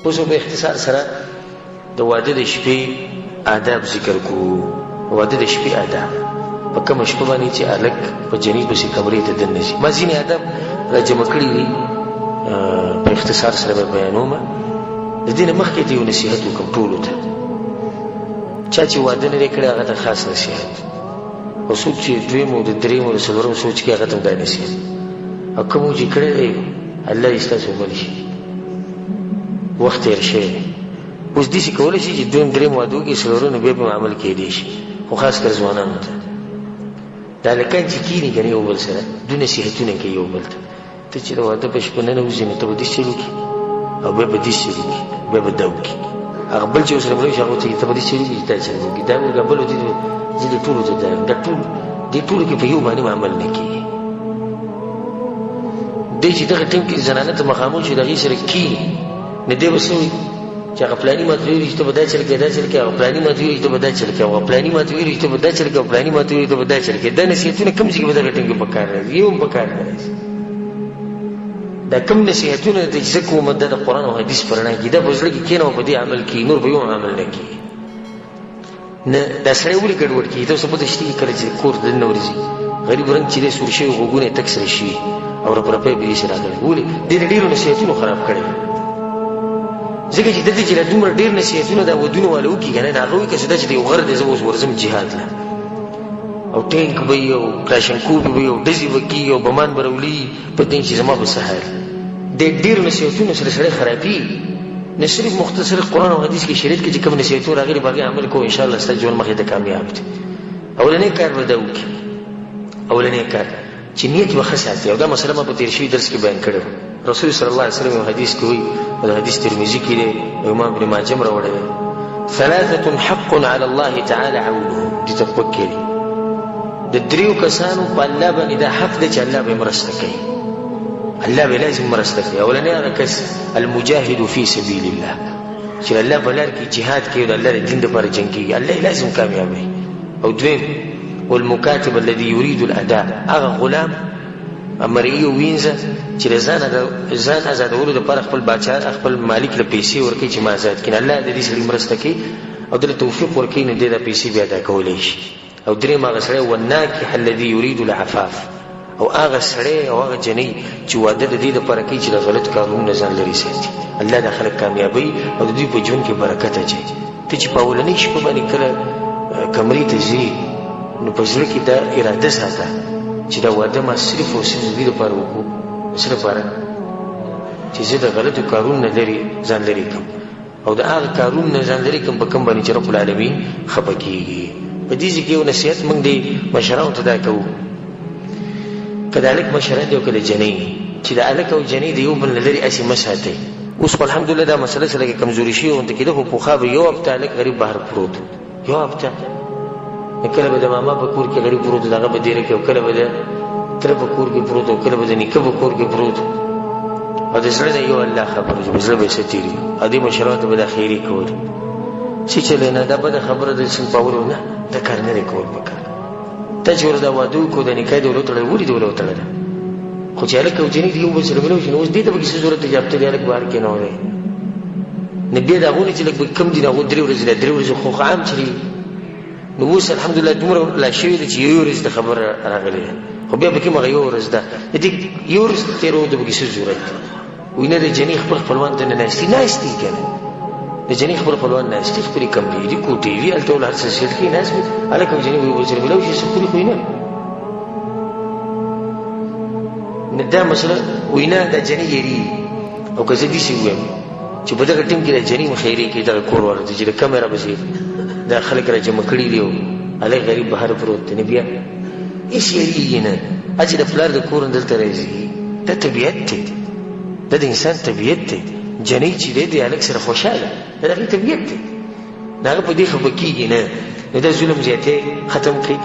اوس په اختصار سره د واده د شپې آداب ذکر کوو. واده د شپې آداب په کومه شپه باندې چې هلک په جنیز پسې کمرې ته دننه شي. ما ځینې آداب راجمع کړي دي په اختصار سره به بیانومه. د دې نه مخکې ته یو نصیحت وکړم ټولو ته. چا چې واده نه دی کړی هغه ته خاص نصیحت، او څوک چې دویم او د دریم او د څلورم سوچ کوي هغه ته هم دا نصیحت، او کوم چې کړی دی الله دې ستاسو عمل شي. وخت تېر شوی دی، اوس داسې کولی شي چې دویم دریم واده وکړي څلورم بیا به عمل کېدی شي، خو خاص کر ځوانانو ته دا هلکان چې کښېني که نه یو بل سره دوی نصیحتونه کوي یو بل ته. ته چې د واده په شپه ننوځې نو ته به داسې چل وکړي او بیا به داسې چل وکړي، بیا به دا وکړي. هغه بل چې ورسره مړه شي هغه ورته ته به داسې چل وکړي چې دا چل وکړي، دا وکړه بل ورته زه دې ټولو ته دا ټول دې ټولو کې په یو باندې عمل نه کېږي. دی چې دغه ټیم کې زنانه ته مخامخ شي د هغې سره کښېني نو دی به څه وایي چې هغه پلاني ماته ویلي چې ته به دا چل کوې دا چل کوې، هغه پلاني ماته ویلي چې ته به دا چل کوې، هغه پلاني ماته ویلي چې ته به دا چل کوې، هغه پلاني ماته ویلي چې ته به دا چل کوې. دا نصیحتونه کوم ځای کې به دغه ټیم کې په کار راځي؟ یو هم په کار نه راځي. دا کوم نصیحتونه دي چې زه کوم دا د قرآن او حدیث په رڼا کې دا په زړه کې کښېنه او په دې عمل کړي، نور به یو عمل نه کړي. نه دا سړی ولې ګډوډ کړي؟ ته اوس په دشتي کې کله چې کور دننه ورځي غریب رنګ چې دی سور شوي غوږونه یې تک سره شوي او رپرپی به یې راغلی، ولې دې د ډېرو نصیحتونو خراب کړی. ځکه چې دلته چې دومره ډېر نصیحتونه دا ودونه والا وکړي که نه د هغه وایي که څه دا چې د یو غر دی زه اوس ورځم جهاد له او ټینک به وي او کلاشنکوف به وي او ډزې به کېږي او بمان به راولي په دین چې زما به څه حال. د ډېرو نصیحتونو سره سړی خرابېږي. نه صرف مختصر قرآن او حدیث کې شریعت کې چې کوم نصیحتونه راغلي په هغې عمل کوو انشاءالله ستا ژوند مخې ته کامیاب دی. اولنی کار به دا وکړي، اولنی کار چې نیت به ښه ساتي. او دا مسله ما په تېر شوي درس کې بیان کړې وه. رسول صلی الله علیه وسلم یو حدیث کې وایي او د حدیث ترمذي کې دی او امام ابن ماجه هم راوړی دی، ثلاثة حق على الله تعالی عونهم. دې ته پک کړي د دریو کسانو په الله باندې دا حق دی چې الله به مرسته کوي، الله به لازم مرسته کوي. اولنی هغه کس المجاهد فی سبیل الله چې الله په لار کې جهاد کوي او د الله د دین دپاره جنګېږي، الله لازم کامیابوي. او دویم والمکاتب الذي يريد الاداء، هغه غلام مرئي وینځه چې د ځان ازادولو دپاره خپل باچا خپل مالک له پیسې ورکوي چې ما ازاد کړي، الله د دې سړي مرسته کوي او دله توفیق ورکوي نو دې دا پیسې بیا ادا کولی شي. او درېیم هغه سړی والناکح الذي يريد العفاف، او هغه سړی او هغه جنۍ چې واده د دې دپاره کوي چې د غلط کارونو نه ځان لرې ساتي، الله دا خلک کامیابوي او د دوی په ژوند کې برکت اچوي. ته چې په اولنۍ شپه باندې کله کمرې ته ځې نو په زړه کې دا اراده ساته چې دا واده ما صرف او صرف د دې دپاره وکړو، څه دپاره چې زه د غلطو کارونو نه ځان لرې کړم او د هغه کارونو نه ځان لرې کړم په کوم باندې چې رب العالمین خفه کېږي. په دې ځای کې یو نصیحت موږ د مشرانو ته دا کوو، که د هلک مشران دی او که د جنۍ، چې د هلک او جنۍ د یو بل نه لرې هسې مه ساتئ. اوس خو الحمدلله دا مسله چې لږه کمزوري شوې غوندې کېده، خو پخوا به یو هفته هلک غریب بهر پروت، یو هفته کله به د ماما په کور کې غریب پروت دغه به دیره کې، او کله به د تره په کور کې پروت، او کله به د نیکه په کور کې پروت، او د زړه نه یو الله خبر چې زړه به یې څه تېري او دې مشرانو ته به دا خیري کول چې چلی نه دا بده خبره د سنپاولو نه دا کار نه دی کول پکار. ته چې ور دا واده وکړو د نکاح دې ولو تړلی ولې دې ولو تړلی، خو چې هلک او جنۍ د یو بل سره ملو شي نو اوس دې ته به کیسه ضرورت دی چې هفته دې هلک بهر کېنولی نو بیا د هغو نه چې لږ به کم دي نو هغو 3 ورځې دا 3 ورځې خو عام چلي. نو اوس الحمدلله دومره لا شوي ده چې یو ورځ د خبره راغلې ده، خو بیا به کوم هغه یو ورځ ده د دې یو ورځ تېرولو به کیسه ضرورت دی. وایي نه د جنۍ خپل خپلوان ته نه ناستي ناستي که نه د جنۍ خپل خپلوان ناستي خپلې کمرې دي کوټې وي هلته ول هر څه سیټ کښې ناست وي هلک او جنۍ به یو بل سره ملو شي څه خوري خو یې نه دا مسله. وایي نه دا جنۍ یېرېږي او که زه داسې ووایم چې په دغه ټیم کې د جنۍ مخیرې کوي دغه کور والا ته چې د کمره پسې دا خلک را جمع کړي دي او هلک غریب بهر پروت دی نو بیا هېڅ یېرېږي نه. چې د پلار د کور نه دلته راځي دا طبیعت دی، دا د انسان طبیعت دی. جنۍ چې دی د هلک سره خوشحاله دا د هغې طبیعت دی، د هغه په دې خفه کېږي نه. نو دا ظلم زیاتی ختم کړئ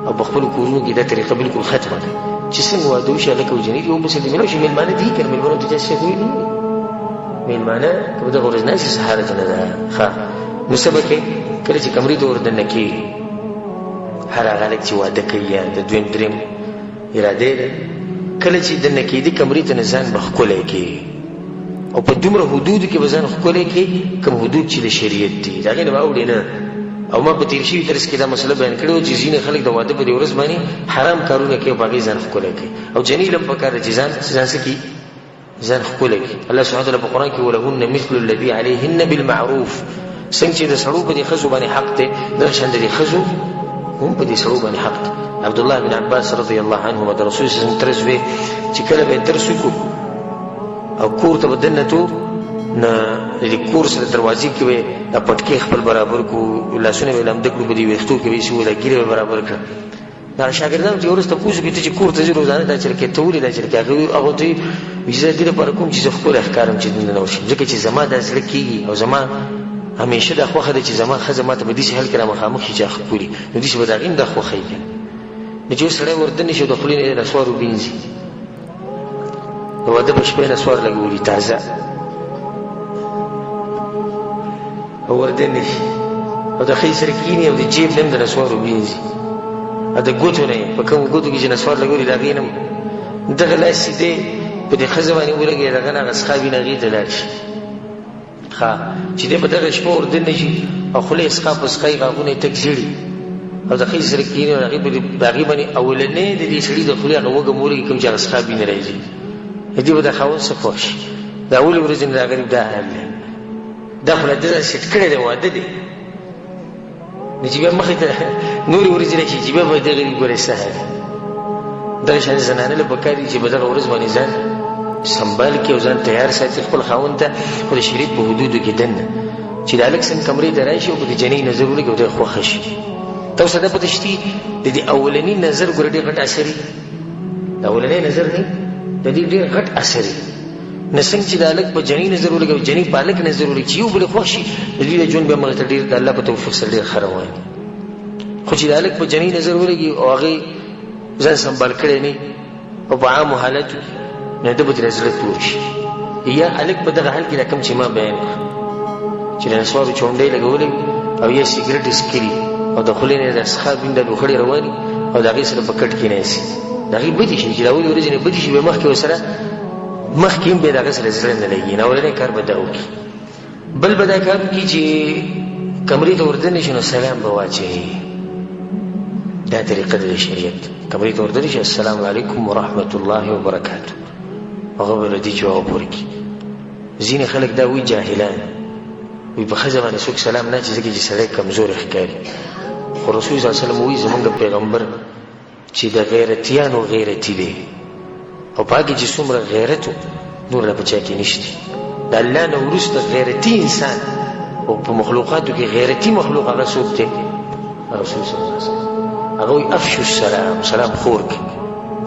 او په خپلو کورونو کې دا طریقه بلکل ختمه کړئ چې څنګه واده وشي هلک او جنۍ یو بل سره د ملو شي. مېلمانه دي که نه مېلمانو ته داسې شی ویلي مېلمانه که په دغه ورځ ناستې څه حالت نه ده. ښه نو څه به کوې کله چې کمرې ته ور دننه کېږي هر هغه هلک چې واده کوي یا د دویم دریم اراده ده کله چې دننه کېدي کمرې ته نه ځان به ښکلی کېږي او په دومره حدود کې به ځان ښکلی کې کوم حدود چې د شریعت دي د هغې نه به اوړې نه. او ما په تېر شوي درس کې دا مسله بیان کړې وه چې ځینې خلک د واده په دې ورځ باندې حرام کارونه کوي او په هغې ځان ښکلی کوي او جنیل هم پکار ده چې ځان څه کړي ځان ښکلی کړي. الله سبحانه وتعالی په قرآن کې ولهن مثل الذي علیهن بالمعروف څنګه چې د سړو په دې ښځو باندې حق دی دغه شان د دې ښځو هم په دې سړو باندې حق دی. عبدالله بن عباس رضی الله عنهما د رسول صلی الله علیه وسلم ترڅ وی چې کله به درس وکړو او کور ته به دننه تو نه د کور سره دروازې کې به دا پټکې خپل برابر کو لاسونه به لمده کړو په دې ویښتو کې به یې سوله ګیرې به برابر کړه. دا شاګردانو چې وروسته پوښتنه کوي چې کور ته ځې روزانه دا چل کې ته ولې دا چل کې هغه ته وایي زه دې لپاره کوم چې زه ښکلی ښکارم چې دننه وشم ځکه چې زما دا زړه کېږي او زما همیشه دا خوښه ده چې زما ښځه ما ته په داسې حال کې را مخامخ شي چې ښکلي نو داسې به د هغې هم دا خوښه وي نو چې یو سړی وردنې شي او د خولې نه یې نسوار وبینځي د واده په شپه یې نسوار لګولي تازه او وردنې شي او د ښځې سره کښېني او د جیب نه هم د نسوار وبینځي او د ګوتو نه یې په کومو ګوتو کې چې نسوار لګولي د هغې نه هم دغه لاس سیدې په دې ښځه باندې ولګي دغه نه هغه څښا وي نه هغې ته لاړ شي چې دی په دغه شپه وردنې شي او خولې یې څښا په څښا یې غاښونه یې تک ژېړي او د ښځې سره کښېني او د هغې باندې اولنی د دې سړي د خولې هغه وږم ولګي کوم چې هغه څښا وینه راځي دې به د خاوند څه خوښ شي د اولې ورځې نه د غریب دا حال دی دا خو له ده سیټ کړی دی واده دی نو چې بیا مخې ته نورې ورځې راشي چې بیا به د غریب ګورې څه حال دغه شان زنانه له پکار دي چې په دغه ورځ باندې ځان سنبال کې او ځان تیار ساتي خپل خاوند ته خو د شریعت په حدودو کې دننه چې د هلک څنګه کمرې ته راشي او په دې جنۍ نظر ولګي او دی خوښه شي. ته اوس ده پته شتي د دې اولني نظر ګوره ډېر غټ اثر وي د اولنی نظر دی د دې ډېر غټ اثر وي نه څنګه چې د هلک په جنۍ نظر ولګي او جنۍ په هلک نظر ولګي چې یو بلې خوښ شي د دوی د ژوند بیا مغې ته ډېر د الله په توفیق سره ډېر ښه روان وي. خو چې د هلک په جنۍ نظر ولګي او هغې ځان سنبال کړی نه او په عامو حالت نو ده به ترې زړه تور شي یا هلک په دغه حال کې دا کوم چې ما بیان کړه چې د نسوارو چونډۍ لګولې او یا سګرټ یې څښلي او د خولې نه یې د څښا بینده لوخړې رواني او د هغې سره په کټ کې ناستي د هغې بدې شي چې د اولې ورځې نه بدې شي بیا مخکې ورسره مخکې هم بیا د هغه سره زړه نه لګي نو اولنی کار به دا وکړي. بل به دا کار وکړي چې کمرې ته وردنې شي نو سلام به واچوي دا طریقه ده د شریعت کمرې ته وردنې شي السلام علیکم ورحمة الله وبرکاته هغه به له دې جواب ورکړي. ځینې خلک دا وایي جاهلان وایي په ښځه باندې څوک سلام نه اچي ځکه چې سړی کمزوری ښکاري خو رسول صلی الله علیه وسلم وایي زمونږ پیغمبر چې د غیرتیانو غیرتي دی او په هغې چې څومره غیرت و نور له په چا کې نشته د الله نه وروسته غیرتي انسان او په مخلوقاتو کې غیرتي مخلوق هغه څوک دی رسول صلی الله علیه وسلم هغه وایي افشو السلام سلام خور کړي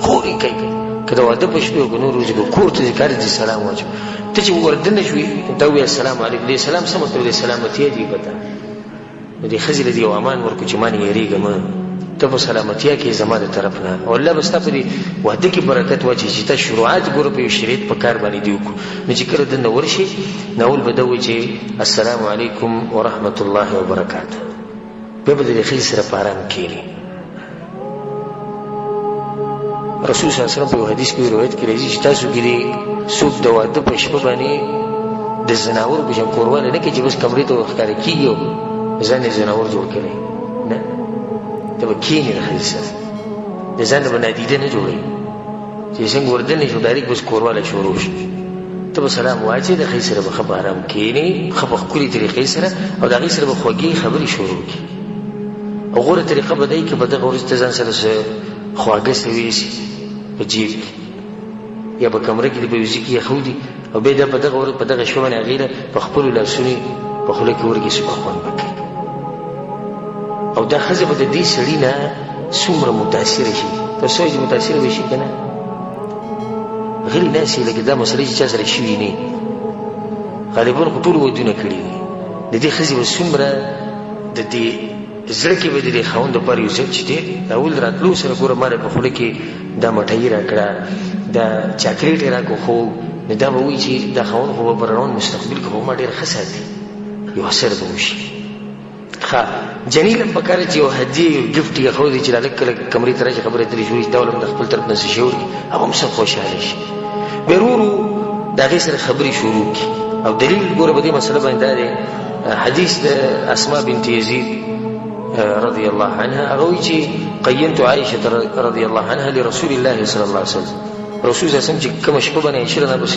خور یې کوي که د واده په شپې او که نور ورځې به کور ته ځي کار دې سلام واچو ته چې وردنه شوې دا ووایه السلام علیکم دې سلام څه مطلب دی سلامتیا دې پته نو دې ښځې له دې یو امان ورکړو چې ما نه یېرېږه مه ته په سلامتیا کې زما د طرف نه او الله به ستا په دې واده کې برکت واچوي چې ته شروعات ګوره په یو شریعت په کار باندې دې وکړو نو چې کله دننه ورشي نو اول به ده وایي چې السلام علیکم ورحمة الله وبرکاته بیا به د دې ښځې سره په ارام کښېني. رسول صلی الله علیه وسلم په یو حدیث کې روایت کې راځي چې تاسو کې دې څوک د واده په شپه باندې د ځناورو په شان کورواله نه کوي چې بس کمرې ته ښکاره کېږي او ځان یې ځناور جوړ کړی نه ته به کښېنې د ښځې سره د ځان نه به نادیده نه جوړوي چې څنګه وردنې شو ډایرکټ بس کورواله شروع شي ته به سلام واچې د ښځې سره به ښه په ارام کښېنې ښه په ښکلې طریقې سره او د هغې سره به خوږې خبرې شروع کړي او غوره طریقه به دی که په دغه ورځ ته ځان سره څه خواږه څه ویسي په جیب کې یا په کمره کې د په یوزي کې یخودي او بیا دا په دغه ورځ په دغه شپه باندې هغې له په خپلو لاسونو په خوله کې ورګې سپه خوند به کوي او دا ښځه به د دې سړي نه څومره متاثره شي تاسو وایي چې متاثره به شي که نه غلي ناستې لکه دا مسلې چې چا سره شوي نه غالبا خو ټولو ودونه کړي دي د دې ښځې به څومره د دې زړه کې به د دې خاوند دپاره یو ځای چې دی د اول راتلو سره ګوره ما په خوله کې دا مټۍ را کړه دا چاکلیټ یې را کړو خو نو دا به وایي چې دا خاوند خو به په روان مستقبل کې به ما ډېر ښه ساتي یو اثر به وشي. ښه جنیل هم پکار چې یو هدیې یو ګفټ یې ښودی چې هلک کله کمرې ته راشي خبرې اترې شروع شي دا ول هم د خپل طرف نه څه شي ورکړي هغه هم څه خوشحاله شي بیا ورو د هغې سره خبرې شروع کړي. او دلیل ګوره په دې مسله باندې دا دی حدیث د اسماء بنت یزید رضی الله عنها هغه وایي چې قینت عائشه رضی الله عنها لرسول الله صلی الله علیه وسلم. رسول صلی الله علیه وسلم چې کومه شپه باندې عائشه رضی الله عنها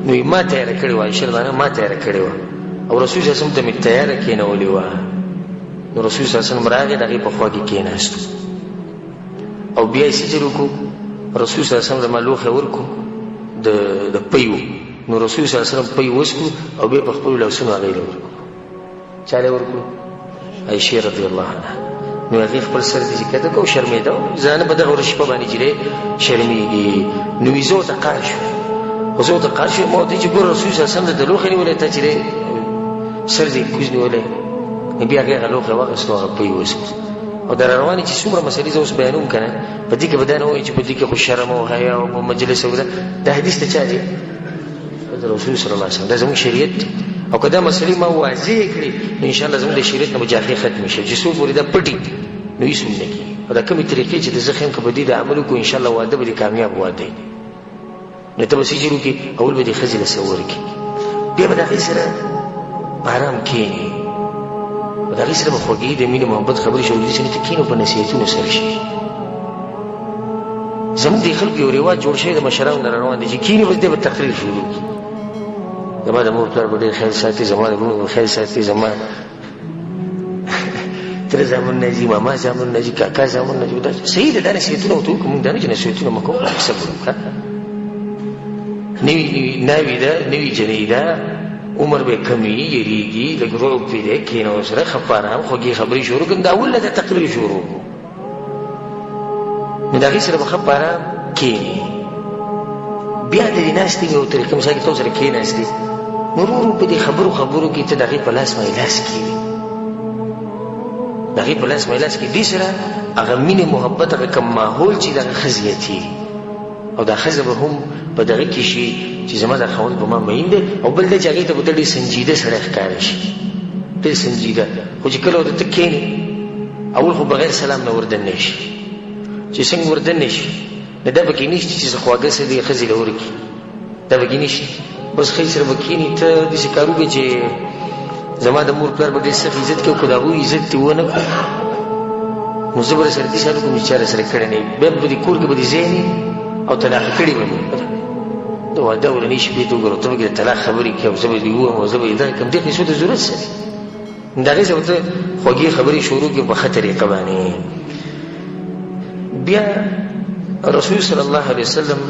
نو ما تیاره کړې وه، عائشه رضی الله عنها ما تیاره کړې وه او رسول صلی الله علیه وسلم ته مې تیاره کېنولې وه. نو رسول صلی الله علیه وسلم راغی د هغې په خوا کې کېناستو او بیا یې څه چل وکړو، رسول صلی الله علیه وسلم زما لوښی ورکړو د پۍ و. نو رسول صلی الله علیه وسلم پۍ وسکړو او بیا په خپلو لاسونو هغې له ورکړو. چا له ورکړو؟ عایشې رضی الله عنها. نو هغې خپل سر دې چې کته کو شرمېده زه نه په دغه ورځ شپه باندې چې دی شرمېږي. نو وي زه ورته قار شو خو زه ورته قار شوم ما ورته چې ګوره رسول صلی الله علیه وسلم د لوښی نیولی تا چې دی سر دې کوز نیولی. نو بیا هغې هغه لوښی واخیستو هغه پۍ وسکړو. او در روانې چې څومره مسلې زه اوس بیانوم که نه په دې کې به دا نه وایي چې په دې کې خو شرم او حیا او مجلس او دا حدیث ته چا دی؟ د رسول صلی الله علیه وسلم. دا زموږ شریعت دی او که دا مسلې ما واضح کړي نو انشاءالله زموږ د شریعت نه به جافې ختمې شي. چې څو پورې دا پټي نو هېڅ هم نه کېږي. او دا کومې طریقې چې د زه ښیم که په دې د عمل وکړو انشاءالله واده به دې کامیاب واده وي. نو ته به څه چل وکړي؟ اول به دې ښځې له څه ورکړي، بیا به د هغې سره په ارام کښېنې، د هغې سره به خوږې د مینې محبت خبرې شروع دي چې ته کښېنو په نصیحتونو سره شي. زموږ د خلکو یو رواج جوړ شوی د مشرانو نه روان دی چې کښېني بس دی به تقریر شروع کړي. زما د مور پلار به ډېر خیال ساتي، زما د وروڼو به خیال ساتي، زما تره زامن نه ځي، ماما زامن نه ځي، کاکا زامن نه ځي. دا صحیح ده، دا نصیحتونه ورته وکړو. مونږ دا نه چې نصیحتونه مه کوو، صبر وکړه. نوي ناوي ده، نوي جنۍ ده، عمر به کم وي، یېرېږي، لږ رعب پرې دی، کښېنه ورسره ښه په ارام خوږې خبرې شروع کړو. دا اول نه د تقریر شروع کړو نو د هغې سره به ښه په ارام کښېنې. بیا د دې ناستې یو طریقه مثال کې تا سره کښېناستې نو ورو ورو په دې خبرو کې ته د هغې په لاس مایلاس کښېنې، د هغې په لاس مایلاس کې دې سره هغه مینې محبت هغه کوم ماحول چې د هغه ښه زیاتېږي او دا ښځه به هم په دغه کې شي چې زما دا خاوند په ما مین دی. او بل دی چې هغې ته به ته ډېر سنجیده سړی ښکاره شي، ډېر سنجیده. خو چې کله ورته ته کښېنې اول خو بغیر سلام نه وردننی شي، چې څنګه وردننی شي نو دا پکې نشته چې څه خواږه څه دې ښځې له ورکړي، دا پکې نشته. بس ښځې سره به کښېني ته داسې کار وکړې چې زما د مور پلار به ډېر سخت عزت کوي، خو د هغوی عزت دې ونه کړو نو زه به راسره دې سره کوم چې چا راسره کړی نه وي. بیا به دې کور کې به دې ځای نه او طلاق کړي به مې د واده اولنۍ شپې ته وګوره ته به د طلاق خبرې کوې او زه به دې ووایم او زه به یې دا کوم دې قیسو ته ضرورت څه دی؟ د هغې سره ته خوږې خبرې شروع کړې په ښه طریقه باندې. بیا رسول صلی الله علیه وسلم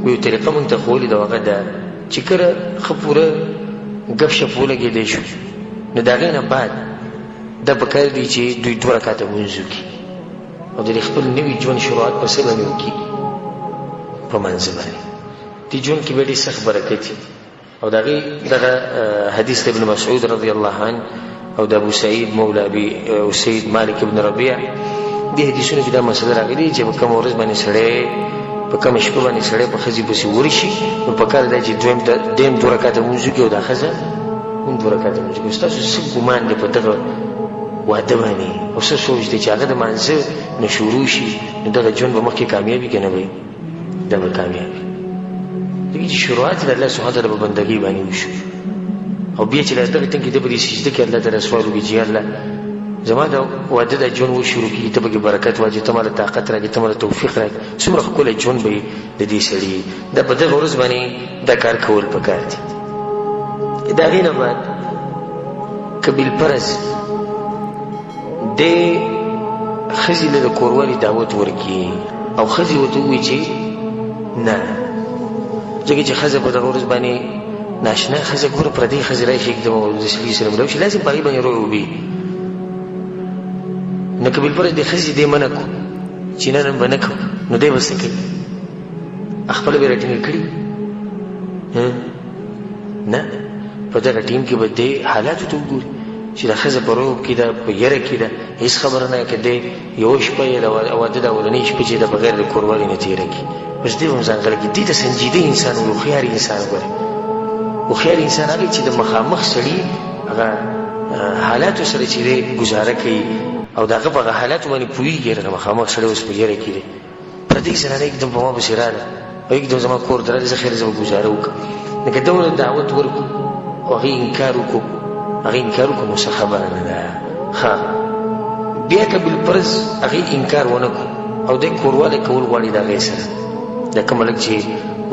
یو طریقه مونږ ته ښوولې ده، هغه ده چې کله ښه پوره ګپ شپ ولګېدی شو نو د هغې نه بعد دا پکار دی چې دوی 2 رکعته لمونځ وکړي او د خپل نوي ژوند شروعات په څه باندې وکړي؟ په منځ باندې. دې ژوند کې به ډېر سخت برکت وي. او د هغې دغه حدیث ابن مسعود رضی الله عنه او د ابو سعید مولا ابي سعید مالک ابن ربیع دې حدیثونو کې دا مسله راغلې چې په کومه ورځ باندې سړی په کومه شپه باندې سړی په ښځې پسې ورشي نو پکار دی چې دویم 2 رکعته لمونځ وکړي او دا ښځه هم 2 رکعته لمونځ وکړي. ستاسو څه ګمان دی په دغه واده باندې او څه سوچ دی چې هغه د مانځه نه شروع شي نو دغه ژوند به مخکې کامیاب وي که نه وي؟ دا به کامیاب وي. دغې چې شروعات د الله سبحانه تعالی په بندګۍ باندې وشو او بیا چې دغه تنګ کې د په دې سجده کې الله تعالی سوال وکړي چې یا الله زما د واده د ژوند وشروع کېږي، ته پکې برکت واچوې، ته ماله طاقت راکړې، ته ماله توفیق راکړې، څومره ښکلی ژوند به د دې سړي دا په دغه ورځ باندې دا کار کول پکار دي. د هغې نه بعد که بالفرض دې ښځې له د کوروالي دعوت ورکړي او ښځې ورته ووایي چې نه، ځکه چې ښځه په دغه ورځ باندې ناشنا ښځه ګوره پردۍ ښځې راشي ږدم او د سړي سره ملاو شي، لازم په هغې باندې روی وبي. نو که بالفرض دې ښځې دې منع کړو چې نه نن به نه کوو نو دی به څه کوي؟ خپله به یې راټینګه کړي؟ نه، په دغه ټیم کې به دې حالاتو ته وګوري چې دا ښځه په روب کې ده، په یره کې ده، هېڅ خبره نه که دی یوه شپه یې د واده د اولنۍ شپه چې د بغیر د کوروالي نه تېره کړي بس دی به هم ځان غله کړي. دې ته سنجیده انسان و، هوښیار انسان ګوره، هوښیار انسان هغه چې د مخامخ سړي هغه حالاتو سره چې دی ګزاره کوي او د هغه په هغه حالاتو باندې پوهېږي. هغه مخامخ سړی اوس په یره کې دی، پردۍ زنانه یکدم په ما پسې راغله او یکدم زما کور ته راغله، زه خیر زه به ګزاره وکړم لکه دوله دعوت ورکو او هغې انکار وکړو نو څه خبره نه ده. بیا که بالفرض هغې انکار ونه کړو او دی کوروالی کول غواړي د هغې سره، دا کوم هلک چې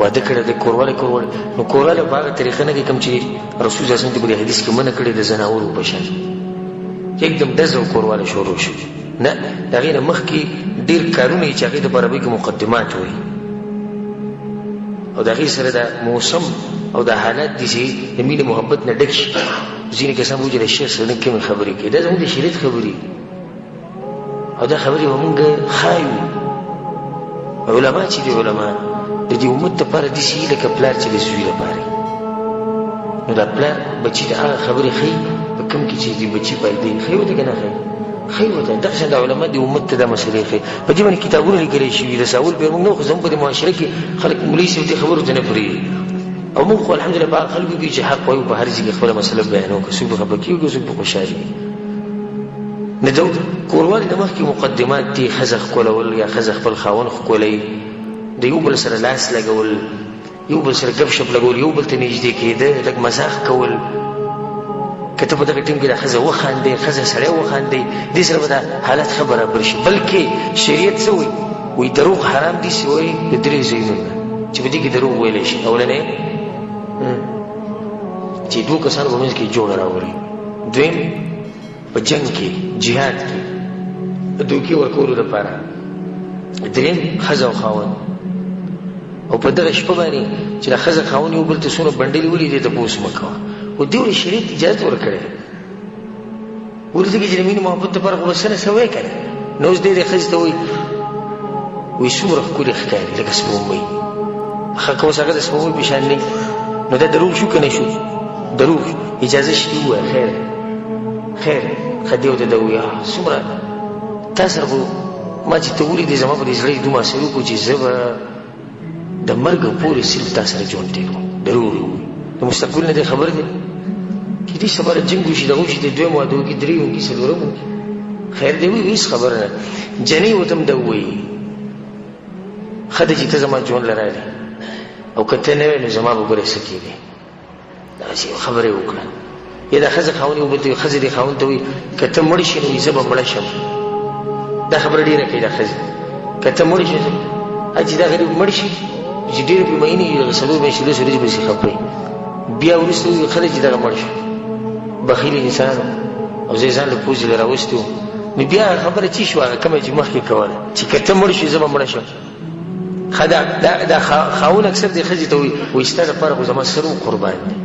واده کړی دی کوروالی نو کوروالی په هغه طریقه نه کوي کوم چې رسول صلی الله علیه وسلم په دې حدیث کې منع کړی د زناورو په شان एकदम ډز او کوروالی شروع شو. نه، د هغې نه مخکې ډېر کارونه یې چې هغې د په عربۍ کې مقدمات وایي او د هغې سره د موسم او د حالات دي چې د مینې محبت نه ډک شي. ځینې کسان وایي چې د شیخ سره نه کمې خبرې کوي، دا زموږ د شریعت خبرې او دا خبرې به مونږ ښایو. علما چې دي علما د دې امت دپاره داسې وي لکه پلار چې د زوی لپاره، نو دا پلار بچي ته هغه خبرې ښایي په کوم کې چې د بچي فایدې ښایي ورته که نه ښایي ورته. دغه شان د علما د امت ته دا مسلې ښایي. په دې باندې کتابونه لیکلی شوي رساول پرې مونږ نه خو زموږ په دې معاشره کې خلک مولوي صاحب دې خبرو ته نه پرېږدي او مونږ خو الحمدلله په هغه خلکو کې چې حق وایو په هر ځای کې خپله مسله بیانوو، که څوک په خفه کېږي څوک په خوشحالي وي. نه د کوروالي نه مخکې مقدمات دي، ښځه ښکلول یا ښځه خپل خاوند ښکلوي، د یو بل سره لاس لګول، یو بل سره ګپ شپ لګول، یو بل ته نږدې کېده، لږ مزاح کول. که ته په دغه ټیم کې دا ښځه وخاندې، ښځه سړی وخاندې، دې سره به دا حالت ښه برابر شي. بلکې شریعت څه وایي دروغ حرام دي سوی د درې ځایونو نه چې په دې کې دروغ ویلی شي. اولنی چې دوه کسانو په منځ کې جوړه راولي، دویم په جنگ کې جهاد کې دوکې ورکولو لپاره، دریم ښځه او خاوند. او په دغه شپه باندې چې دا ښځه خاوند یو بل ته څومره بنډلې ولي دې تپوس مه کوه. خو دې ولې شریعت اجازت ورکړی ولې ځکه چې د مینې محبت دپاره خو به څه نه څه وایې که نه. نو اوس دې ښځې ته وایي څومره ښکلې ښکاري لکه سپوږمۍ. ښه که اوس هغه د سپوږمۍ په شان نه نو دا دروغ شو که نه شو؟ دروغ. اجازه شته ووایه خیر ښه دې ورته ده ووایي څومره تا سره خو ما چې ته ولیدې زما په دې زړه یې دومره اثر وکړو چې زه به د مرګه پورې صرف تا سره ژوند تېر کړم. دروغ یې ووایي. د مستقبل نه دی خبر دی کېدای شي سبا جنګ وشي دغه وشي د دویم واده وکړي درېیم وکړي څلورم وکړي. خیر دی وایي هېڅ خبره نه. جنۍ ورته هم ده ووایي ښه ده چې ته زما ژوند له رالې او که ته نه وې نو زما به ګوره څه کېږي. دغسې یو خبره یې وکړه. یا دا ښځه خاوند یو بل ته ښځې دې خاوند ته وایي که ته مړ شي نو زه به مړه شم. دا خبره ډېره کوي دا ښځې، که ته مړ شي چې دا غریب مړ شي چې ډېرې بیمایي نه وي څلور میاشتې لس ورځې پسې خفه وي، بیا وروسته وایي ښه ده چې دغه مړ شو بخیل انسان او زه یې ځان له پوزې له راوستې وم. نو بیا خبره چې شوه هغه کومه چې مخکې کوله چې که ته مړ شي زه به مړه شم. ښه دا خاوند اکثر دې ښځې ته وایي ستا دپاره خو زما سر قربان دی،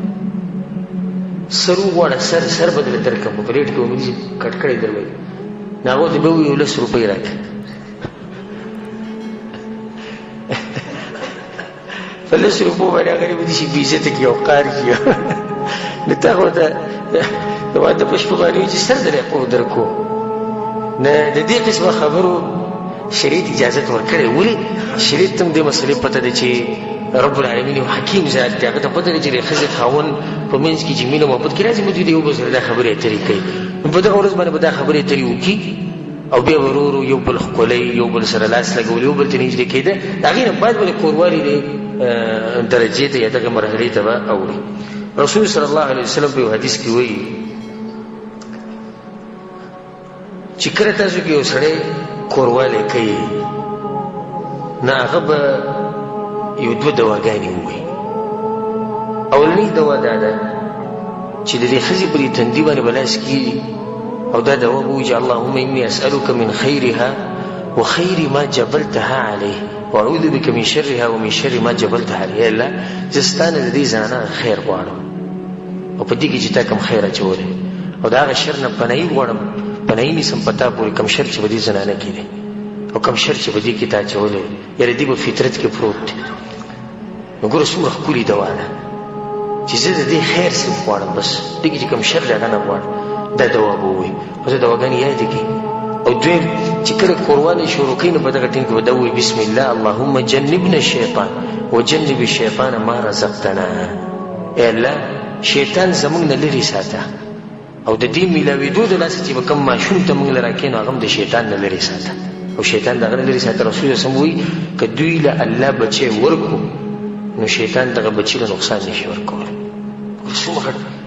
سر وغواړه سر به درله درکړم په پلیټ کې امید چې کټ کړی در وایي نو هغو ته به ووایي 10 روپۍ راکړه. په 10 روپو باندې هغه به دې شي بېعزته کړي او قار کړي. نو تا خو ته د واده په شپه باندې وایي چې سر درې خو درکو. نه د دې قسمه خبرو شریعت اجازت ورکړی. ولې شریعت ته هم دې مسلې پته ده چې رب العالمین یو حکیم ذات دی، هغه ته پته ده چې د ښځې خاوند په منځ کې چې مینه محبت کې راځي دوی د یو بل سره دا خبرې اترې کوي. نو په دغه ورځ باندې به دا خبرې اترې وکړي او بیا به ورو ورو یو بل ښکلی، یو بل سره لاس لګول، یو بل ته نږدې کېده. د هغې نه بعد به د کوروالي د درجې ته یا دغه مرحلې ته به اوړي. رسول صلی الله علیه وسلم په یو حدیث کې وایي چې کله تاسو کې یو سړی کوروالی کوي نه هغه به یو دوه دواګانې ووایي. اولنۍ دوا دا ده چې د دې ښځې په دې تندي باندې به لاس کېږي او دا دوا به وایي چې اللهم اني اسألک من خیرها وخیر ما جبلتها علیه واعوذ بک من شرها ومن شر ما جبلتها علیه. الله زه ستا نه د دې زنانه خیر غواړم او په دې کې چې تا کوم خیر اچولی او د هغه شر نه پناهي غواړم، پناهي نیسم په تا پورې کوم شر چې په دې زنانه کې دی او کوم شر چې په دې کې تا اچولی یعنې دې به فطرت کې پروت دی. نو ګوره څومره ښکلې دوا ده چې زه د دې خیر صرف غواړم، بس دې کې چې کوم شر دی هغه نه غواړم. دا دوا به ووایي او زه دواګانې یادې کړي. او دویم چې کله کوروالی شروع کوي نو په دغه ټیم کې به دا ووایي بسم الله اللهم جنبنا الشیطان وجنب الشیطان ما رزقتنا. ای الله شیطان زموږ نه لرې ساته او د دې میلاوېدو د لاسه چې به کوم ماشوم ته موږ له راکوې نو هغه هم د شیطان نه لرې ساته او شیطان د هغه نه لرې ساته. رسول صلی الله علیه وسلم وایي که دوی له الله بچی ورکړو نو شیطان دغه بچی له نقصان نشي ورکولی.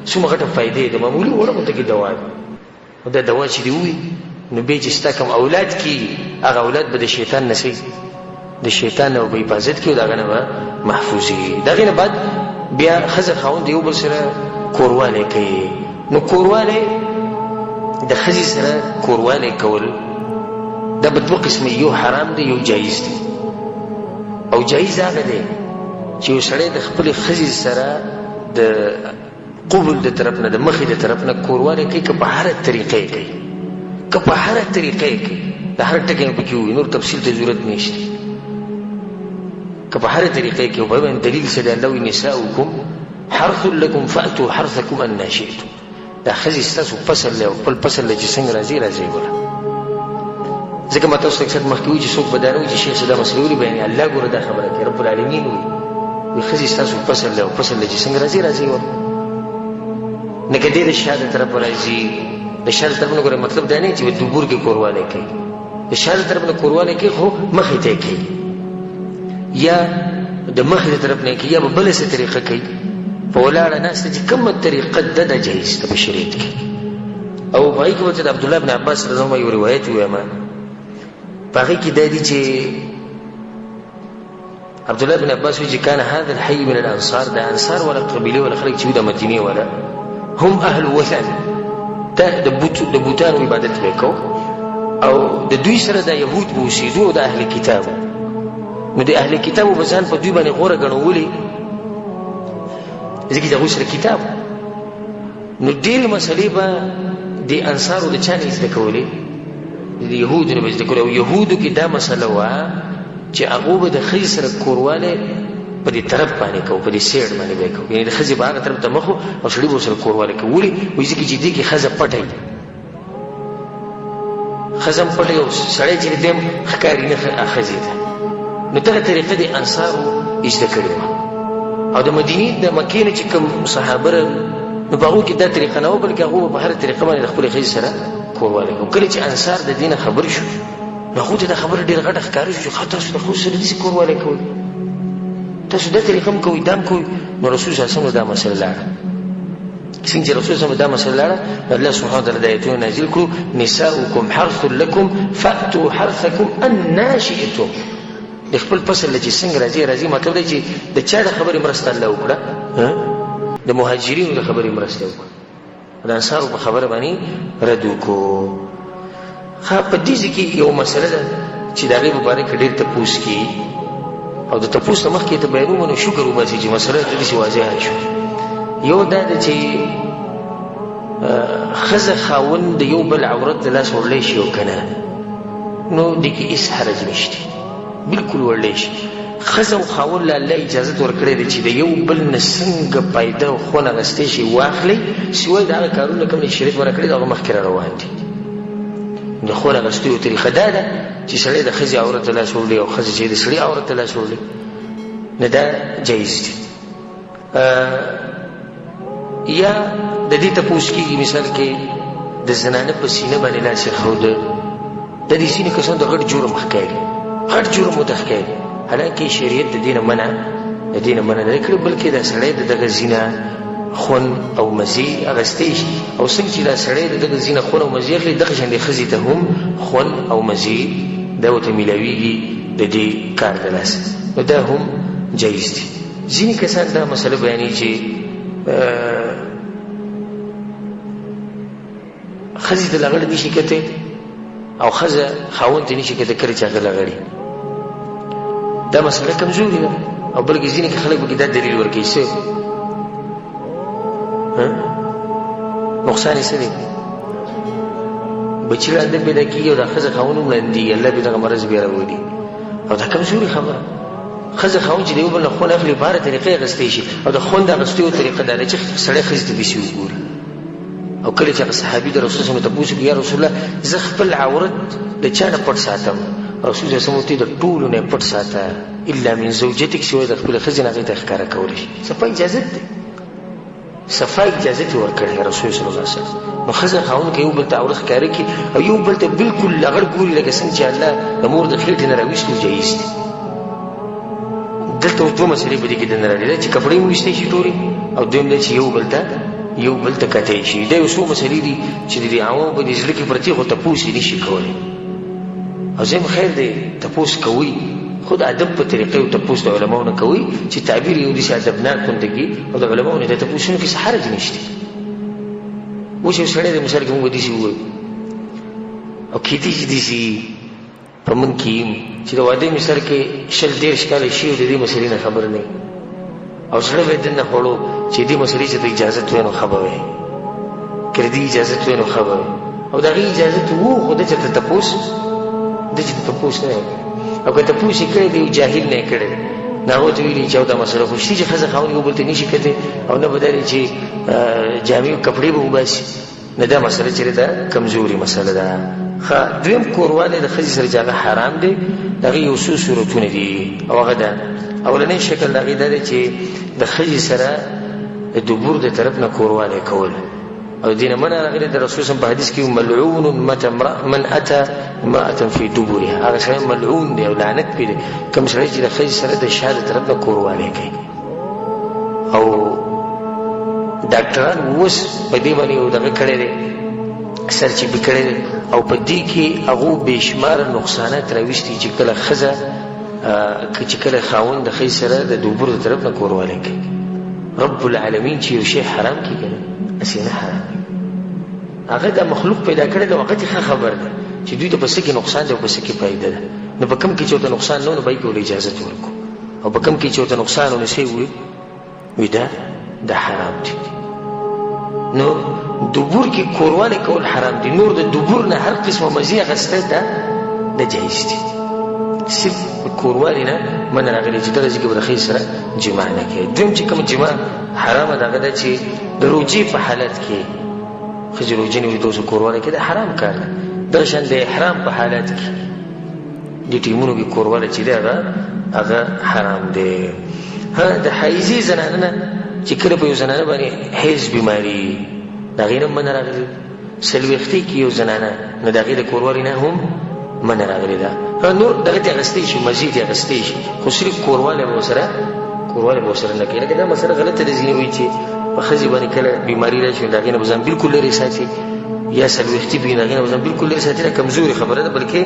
څومره غټه فایدې د معمولي وړه غونته کې دوا ده. او دا دوا چې دې ووي نو بیا چې ستا کوم اولاد کېږي هغه اولاد به د شیطان نه د شیطان نه به حفاظت کړي او د هغه نه به محفوظ وي. د هغې نه بعد بیا ښځه خاوند یو بل سره کوروالی کوي. نو کوروالی د ښځې سره کوروالی کول دا به دوه قسمه، یو حرام دی یو جایز دی. او جایز هغه دی چې یو سړی د خپلې ښځې سره د قبول د طرف نه د مخې د طرف نه کوروالی کوي، که په هره طریقه کوي، که په هره طریقه کوي، د هر ټکی پکې وي، نور تفصیل ته ضرورت نشته. که په هره طریقه کوي په باندې دلیل څه دی؟ الله وایي نساؤکم حرث لکم فأتوا حرثکم انا شئتم. دا ښځې ستاسو فصل دی او خپل فصل دی چې څنګه راځي راځي ګوره. ځکه ما تاسو ته اکثر مخکې وایي چې څوک به دا نه وایي چې شیخ صاحب دا مسلې ولې بیانوي. الله ګوره دا خبره کوي، رب العالمین وایي ښځې ستاسو فصل دی او فصل دی چې څنګه راځي راځي ګوره. نه که دې د شا د طرف راځي، د شا د طرف نه ګوره مطلب دا نه چې دبور کې کوروالی کوي، د شا د طرف نه کوروالی کوي خو مخې ته کوي، یا د مخې د طرف نه کوي، یا به بله څه طریقه کوي. په ولاړه ناسته چې کومه طریقه ده دا جایز ده په شریعت کې. او په هغې کې ورته د عبدالله بن عباس رضی الله عنه یو روایت ووایم، په هغې کې دا دي چې عبدالله بن عباس وایي چې کان هذا الحي من الانصار، د انصار والا قبیلې والا خلک چې وي د مدینې والا هم اهل وثن، د بوتانو عبادت به کو، او د دوی سره د یهود به اوسېدو او د اهل کتابو. نو د اهل کتابو به ځان په دوی باندې غوره ګڼولي ځکه چې هغوی سره کتاب. نو ډېرې مسلې به د انصارو د چا نه زده کولې؟ د یهودو نه به زده کولې. او یهودو کې دا مسله وه چې هغو به د ښځې سره کوروالی په دې طرف باندې کوو، په دې سیډ باندې به یې کوو، یعنې د ښځې به هغه طرف ته مخ او سړي به ورسره کوروالی کوو. ولې؟ وایي ځکه چې دې کې ښځه پټه وي، ښځه هم پټه وي او سړی چې دی هم ښکاري نه ښځې ته. نو دغه طریقه د انصارو زده کړې وه. او د مدینې د مکې نه چې کوم صحابه نو په هغو کې دا طریقه نه وه، بلکې هغو به په هره طریقه باندې د خپلې ښځې سره کوروالی کوو. کله چې انصار د دې نه خبر شو نو هغو ته دا خبره ډېره غټه ښکاره شو چې تاسو د ښځو سره داسې کوروالی کوئ، تاسو دا طریقه هم کوئ، دا هم کوئ. نو رسول صلی الله علیه وسلم دا مسله لاړه. څنګه چې رسول صلی الله علیه وسلم دا مسله لاړه، الله سبحانه وتعالی د آیتونه نازل کړو نساؤکم حرث لکم فأتوا حرثکم انا شئتم. د خپل فصل چې څنګه راځي راځي، مطلب دی چې د چا د خبرې مرسته الله وکړه؟ د مهاجرینو د خبرې مرسته وکړه، د انصارو په خبره باندې رد وکړو. په دې ځای کې یو مسله ده چې د هغې په باره کې ډېر تپوس کېږي، او د تپوس نه مخکې ته بیانومو نو شکر وباسي چې مسله ته داسې واضحه شو. یو دا ده چې ښځه خاوند د یو بل عورت د لاس وړلی شي او که نه، نو دې کې هېڅ حرج نشته، بلکل وړلی شي. ښځه او خاوند له الله اجازت ورکړی دی چې د یو بل نه څنګه فایده او خوند اخیستی شي واخلئ، سوای د هغه کارونه کوم چې شریعت منع کړي دي هغه مخکې را روان دي. د خوند اخیستو یو طریقه دا ده چې سړی د ښځې عورت ته لاس وړي او ښځه چې د سړي عورت ته لاس وړي، نه دا جایز دي. یا د دې تپوس کېږي مثال کې د زنانه په سینه باندې لاس ایښوده، د دې ځینې کسانو د غټ جرم ښکاري، غټ جرم ورته ښکاري، حالانکې شریعت د دې نه منع نه کړي، بلکې دا سړی د دغه زینه خون او مزې اخیستی شي. او څنګه چې دا سړی د دغه زینه خون او مزې اخلي، دغه شان د ښځې ته هم خون او مزې دا ورته میلاویږي د دې کار د لاسه، نو دا هم جایز دي. ځینې کسان دا مسله بیانوي چې ښځې ته لغړ نشي کتی او ښځه خاوند ته نشي کتی کله چې هغه لغړي. دا مسله کمزوري ده، او بلکې ځینې خلک به دا دلیل ورکوي څه نقصان یې څه دی؟ بچي ړانده پیدا کېږي او دا ښځه خاوند هم ړندېږي، الله بې دغه مرض بیا راولي. او دا کمزوري خبره. ښځه خاوند چې د یو بل نه خوند اخلي په هره طریقه یې اخیستی شي، او د خوند اخیستو یو طریقه دا ده چې سړی ښځې ته بیسي وګوري. او کله چې هغه صحابي د رسول صلی الله علیه وسلم تپوس وکړي یا رسول الله زه خپل عورت د چا نه پټ ساتم؟ رسول صلی الله علیه وسلم ورته د ټولو نه پټ ساته الا من زوجتک، سوای د خپلې ښځې نه هغې ته ښکاره کولی شي. صفا اجازت دی، صفا اجازت یې ورکړی رسول صلی الله علیه وسلم. نو ښځه خاوند که یو بل ته عورت ښکاره کړي او یو بل ته بلکل لغړ ګوري لکه څنګه چې الله د مور د خېټې نه راویستو، جایز دی. دلته اوس دوه مسلې په دې کې دننه راغلي چې کپړې وویستې شي ټولې او دویم دا چې یو بل ته کتی شي. دا یو څو مسلې دي چې د عوامو په دې زړه کې پرتې خو تپوس یې نشي کولی. او زم خیر دی تپوس کوي خود ادب په طریقې او تپوس د علماو نه کوي چې تعبیر یې ودې ادبناک غوندګي او د علماو نه د تپوسونو کې څه حرج نشته. اوس یو سړی د مثال کې موږ داسې ووایو او کیدای شي داسې په موږ کې چې د واده مثال کې 20-30 کاله شي او د دې مسلې نه خبر نه او سړی به دننه خوړو چې دې مسلې چې ته اجازت وای نو خبر وای کړه دې اجازت وای نو خبر او دغه اجازت وو خو د چې تپوس د چې تپوس نه او که تپوس یې کړی دی جاهل نه کړی نه هغه ته ویلي چې دا مسله خو شي چې ښځه خاوند یو بل ته نشي کتلی او نه به دا چې جامې او کپړې به وباسي نه دا مسله چې دا کمزوري مسله ده. دویم کوروالی د ښځې سره چې هغه حرام دی د هغې یو څو صورتونه دي او هغه ده اولنی شکل د هغې دا دی چې د ښځې سره د دبور د طرف نه کوروالی کول او دې نه منع راغلی د رسول صلی په حدیث کې ملعون من اتى امرأة في دبرها هغه سړی ملعون دی او لعنت پرې دی کوم سړی چې د ښځې سره د شا د طرف نه کوروالی کوي. او ډاکټران اوس په دې باندې یو دغه کړی دی سرچپي کړی دی او په دې کې هغو بېشماره نقصانات راویستي چې کله ښځه چې کله خاوند د ښځې سره د دوبر د طرف نه کوروالی کوي. رب العالمین چې یو شی حرام کړي که نه هسې نه حرام هغه د مخلوق پیدا کړی دی هغه ته ښه خبر ده چې دوی ته په څه کې نقصان دی او په څه کې فایده ده. نو په کوم کې چې ورته نقصان نه و نو به یې ورته اجازت ورکړو او په کوم کې چې ورته نقصان و نو څه یې وي دا حرام دی. نو دبور کې کوروالی کول حرام دي. نور د دبور نه هر قسمه مزې اخیستل دا جایز دي. صرف کوروالی نه منع راغلی چې دغه ځای کې به د ښځې سره جماع نه کوي. دویم چې کوم جماع حرامه ده هغه ده چې د روجې په حالت کې ښځې روجې نه وي د اوسه کوروالی کوي دا حرام کار ده. دغه شان د احرام په حالت کې دې ټیمونو کې کوروالی چې دی هغه حرام دی. د حیضې زنانه نه چې کله په یو زنانه باندې حیض بیماري د هغې نه منع راغلي. څلوېښتۍ کې یو زنانه نو د هغې د کوروالي نه هم منع راغلې ده. نور دغه ته اخیستی شي مزید یې اخیستی شي خو صرف کوروالی به ورسره نه کوي. لکه دا مسله غلطه ده ځینې وایي چې په ښځې باندې کله بیماري راشي نو د هغې نه به ځان بلکل لرې ساتي یا څلوېښتي وي نو هغې نه به ځان بلکل لرې ساتي. دا کمزورې خبره ده بلکې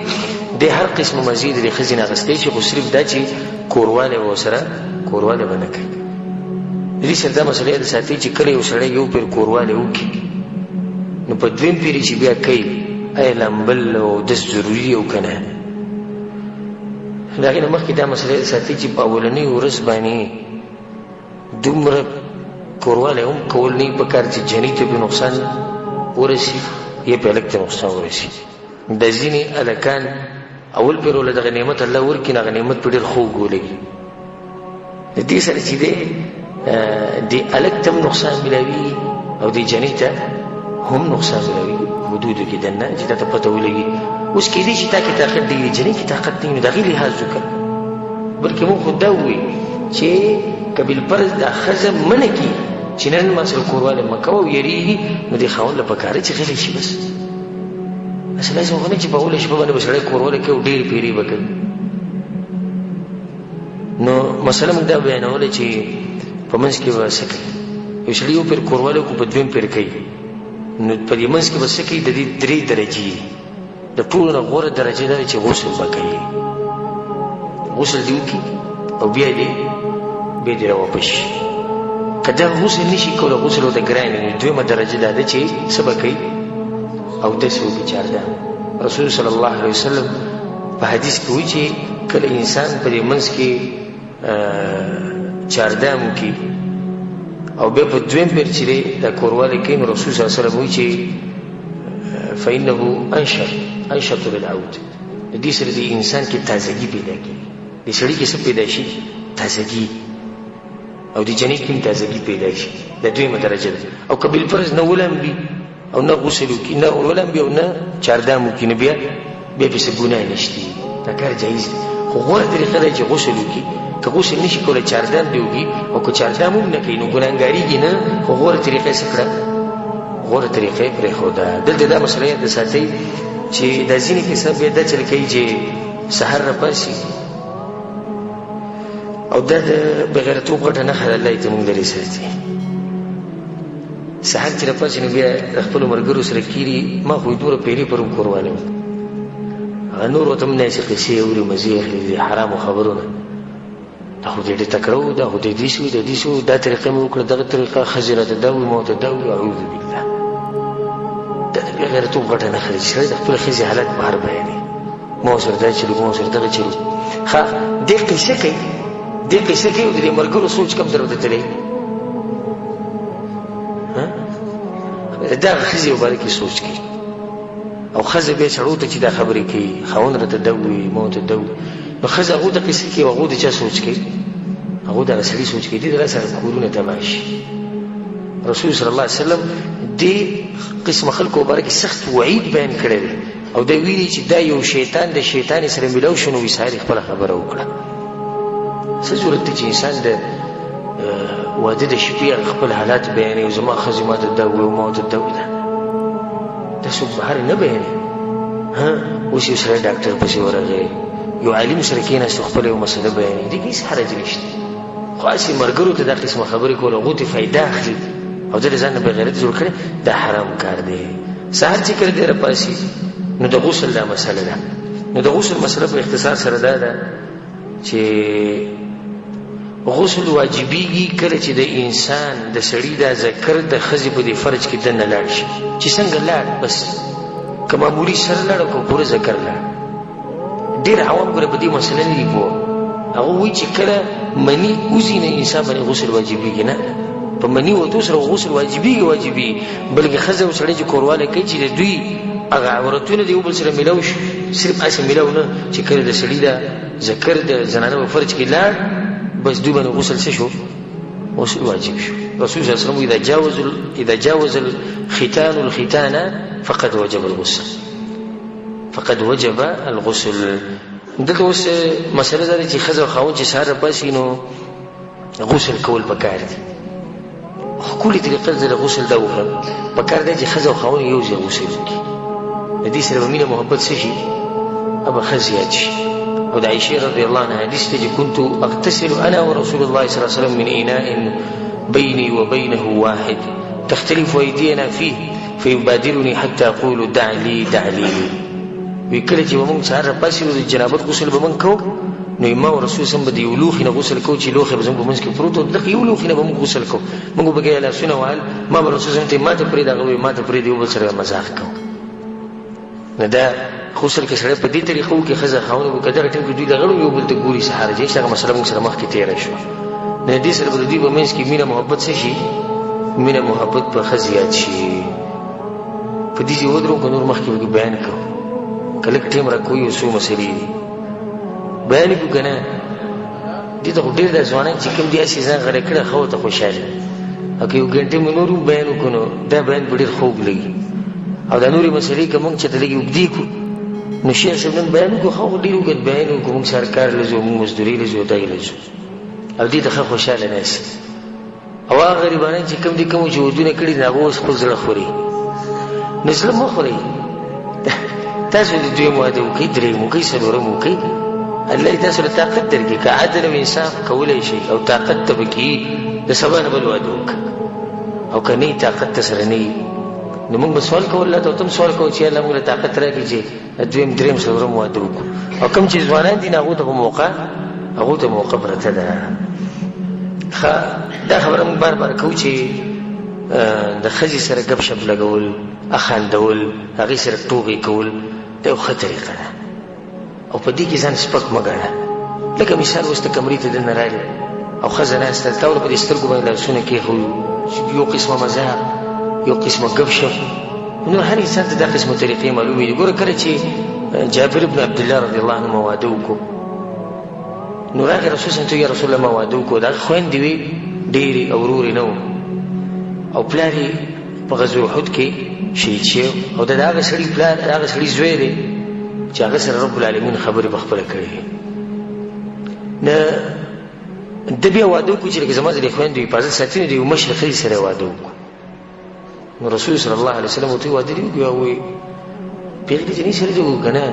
د هر قسمه مزید د ښځې نه اخیستی شي خو صرف دا چې کوروالی به ورسره کوروالی به نه کوي. دې سره دا مسله یاد ساتي چې کله یو سړی یو پیر کوروالی وکړي نو په دویم پیرې چې بیا کوي آیا لامبل او دس ضروري او که نه. د هغې نه مخکې دا مسله یاد ساتي چې په اولنۍ ورځ باندې دومره کوروالی هم کول نه په کار چې جنۍ ته پرې نقصان ورسي یا په هلک ته نقصان ورسي. دا ځینې هلکان اول پیر وله دغه نعمت الله ورکړي نو هغه نعمت په ډېر خوږ ولګي. د دې سره چې دی د هلک ته هم نقصان ملاوي او د جنۍ ته هم نقصان ملاوي حدودو کې دننه چې تا ته پته ولګي. اوس کېدای شي تا کې طاقت دی د جنۍ کې طاقت نه وي نو د هغې لحاظ وکړه. بلکې موږ خو دا ووایي چې که بالفرض دا ښځه منع کړي چې نن ما سره کوروالی مه کوه او یېرېږي نو د خاوند له پکار دی چې غلی شي بس. اصل لازم خو نه چې په اوله شپه باندې به سړی کوروالی کوي او ډېرې پیرې به کوي. نو مسله موږ دا بیانوله چې په منځ کې به څه کوي. یو سړي یو پیر کوروالی وکړو په دویم پیر کوي نو په دې منځ کې به څه کوي. د دې 3 درجې د ټولو نه غوره درجه دا چې غسل به کوي. غسل دې وکړي او بیا دې راواپس شي. که دا غسل نشي کولی غسل ورته ګران وي دویمه درجه دا ده چې څه به کوي اودس وکړي 4 دام. رسول صلی الله علیه وسلم په حدیث کې وایي چې کله انسان په دې منځ کې 4 دام وکړي او بیا په دویم پیر چې دی دا کوروالی کوي نو رسول صلی الله علیه وسلم وایي چې فإنه انشط للعود. د دې سره د انسان کې تازګي پیدا کېږي. د سړي کې څه پیدا شي تازګي او د جنۍ کې هم تازګي پیدا شي. دا دویمه درجه ده. او که بالفرض نه ولامبي او نه غسل وکړي نه ولامبي او نه 4 دام وکړي نو بیا پسې ګناه نشته. دا کار جایز دی خو غوره طریقه ده چې غسل وکړي. که غسل نشي کولی 4 دام دې وکړي او که 4 دام هم نه کوي نو ګناهګارېږي نه خو غوره طریقه یې څه کړه غوره طریقه یې پرېښوده. دلته دا مسله یاد ساتئ چې دا ځینې کسان بیا دا چل کوي چې سحر راپاسي او دا د بغیرتوب غټه نښه ده. الله دې زموږ لرې ساتي. سهار چې راپاڅي نو بیا د خپلو ملګرو سره کېري. ما خو دومره پیرې پر هم قرباني وم. هغه نور ورته هم نه چې قصې اوري مزې اخلي د حرامو خبرو نه. دا خو دې ډېر تکړه وو، دا خو دې دې شوي، دا دې شوي، دا طریقه مې وکړه، دغه طریقه ښځې راته دا ووي، ما ورته دا ووي. اعوذ بالله. دا د بېغیرتوب غټه نښه ده چې سړی د خپلې ښځې حالت بهر بیانوي. ما ورسره دا چلو، ما ورسره دغه چلو. ښه دې قصه کوي، دې قصه کوي او د دې ملګرو سوچ کم در ورته تللی. دا ښځې مباره کې سوچ کوي او ښځه بیا سړو ته چې دا خبرې کوي، خاوند راته دا ووي، ما ورته دا ووي. نو ښځه هغو ته قصې کوي او هغو د چا سوچ کوي؟ هغو دغه سړي سوچ کوي. دې د سره کورونه تباه شي. رسول صلی الله علیه وسلم دې قسمه خلکو مباره کې سخت وعید بیان کړی دی او دا ویلي چې دا یو شیطان د شیطان سره میلاو شو. نو ویساري خپله خبره وکړه. څه ضرورت دی چې انسان د واده د شپې خپل حالات بیانوي او زما ښځې ما ته دا ووي او ما ورته دا ووي. دا څوک بهر نه بیانوي. اوس یو سړی ډاکټر پسې ورغی، یو عالم سره کېناست خپله یو مسله بیانوي. دې کې هېڅ حرج نشته. خو هسې ملګرو ته دا قسمه خبرې کول، هغو ته فایده اخلي او ده د ځان نه بېغیرت جوړ کړی، دا حرام کار دی. سهار چې کله دی راپاسي نو د غسل دا مسله ده. نو د غسل مسله په اختصار سره دا ده چې غسل واجبېږي کله چې د انسان د سړي دا ذکر د ښځې په دې فرج کې دننه لاړ شي. چې څنګه لاړ بس که معمولي سر لاړ او که پوره ذکر لاړ. ډېر عوام ګوره په دې مسله نه دي پوه. هغه وایي چې کله مني وځي نه انسان باندې غسل واجبېږي. نه، په مني وتو سره غسل واجبېږي، بلکې ښځه او سړی چې کوروالی کوي چې د دوی هغه عورتونه د یو بل سره میلاو شي. صرف هسې میلاو نه چې کله د سړي دا ذکر د زنانه په فرج کې لاړ بس دوی باندې غسل څه شو؟ غسل واجب شو. رسول صلی الله علیه وسلم اذا جاوز الختان الختان فقد وجب الغسل. دلته اوس مسله دا ده چې ښځه او خاوند چې سهار راپاڅي نو غسل کول پکار دي. ښکلې طریقه د غسل دا وکړه. پکار دی چې ښځه او خاوند یو ځای غسل وکړي. د دې سره به مینه محبت څه شي؟ به ښه زیات شي. او د عائشې رضی الله عنها حدیث دی چې كنت اغتسل انا ورسول الله صلی الله علیه وسلم من اناء بیني وبینه واحد تختلف ايدينا فيه فيبادرني حتى اقول دع لي دع لي. وی کله چې به موږ سهار راپاڅي نو د جنابت غسل به موږ کوو. نو ما او رسول صلی الله علیه وسلم به د یو لوښي نه غسل کوو چې لوښی به زموږ په منځ کې پروت و. دغه یو لوښي نه به موږ غسل کوو. موږ به بګیا لاسونه وهل. ما به رسول صلی الله علیه وسلم ته ما ته پرېږده، هغه به ما ته پرېږده، یو بل سره مزاح کوو. نو دا غسل کې سړی په دې طریقه وکړي ښځه خاوند به که دغه ټیم کې دوی دغه یو بل ته ګوري سهار چې هغه مسله موږ سره مخکې تېره شوه. نو دې سره به د دوی په منځ کې مینه محبت څه شي؟ مینه محبت به ښه زیات شي. په دې چې ودرو که نور مخکې به بیان کوو. که لږ ټیم را کوو یو څو مسلې دي بیان کړو که نه. دې ته خو ډېر دا ځوانان چې کوم دي هسې ځان غلی کړی ښه ورته خوشحاله. او که یو ګنټې مو نور بیان وکړو نو دا بیان به ډېر خوږ لګي. او دا نورې مسلې که موږ چېرته لږې اوږدې کړو نو شیخ صاحب نن بیان وکړو، ښه خو ډېر اوږد بیان وکړو. موږ سهار کار له ځو، موږ مزدورۍ له ځو، دای له ځو او دې ته ښه خوشحاله ناست. او هغه غریبانان چې کوم دي کوم چې ودونه کړي دي هغه اوس خپل زړه خوري. نو زړه مه خورئ. تاسو د دویم واده وکړئ، درېیم وکړئ، څلورم وکړئ. الله تاسو له طاقت درکړي. که عدل او انصاف کولی شئ او طاقت ته به کېږي د سبا نه بل واده وکړه. او که نه طاقت ته سره نه وي نو موږ به سوال کوو الله ته، او ته هم سوال کوو چې الله موږ له طاقت راکړي چې دویم درېیم څلورم واده وکړو. او کوم چې ځوانان دي هغو ته موقع پرته ده. ښه دا خبره موږ بار بار کوو چې د ښځې سره ګپ شپ لګول، اخاندول، هغې سره ټوغې کول دا یو ښه طریقه ده. او په دې کې ځان سپک مه ګڼه. لکه مثال اوس ته کمرې ته دننه راغلې او ښځه ناسته تا ور په دې سترګو باندې لاسونه کېښوي، یو قسمه مزاح، یو قسمه ګپ شپ. نو هر انسان ته دا قسمه طریقې معلومې دي. ګوره کله چې جابر بن عبدالله رضی الله عنه واده وکړو نو راغی رسول صلی الله علیه وسلم یا رسول الله ما واده وکړو. د هغه خویندې وې ډېرې او ورورې نه وو او پلار یې په غزوه احد کې شهید شوی او د هغه سړي پلار هغه سړي زوی دی چې هغه سره رب العالمین خبرې په خپله کړې. نه د بیا واده وکړو چې لکه زما د دې خویندو حفاظت ساتي، د یو مشر ښځې سره واده وکړو. نو رسول صلی الله علیه وسلم ورته واده دې وکړو. وایي پېغلې جنۍ سره دې وکړو که نه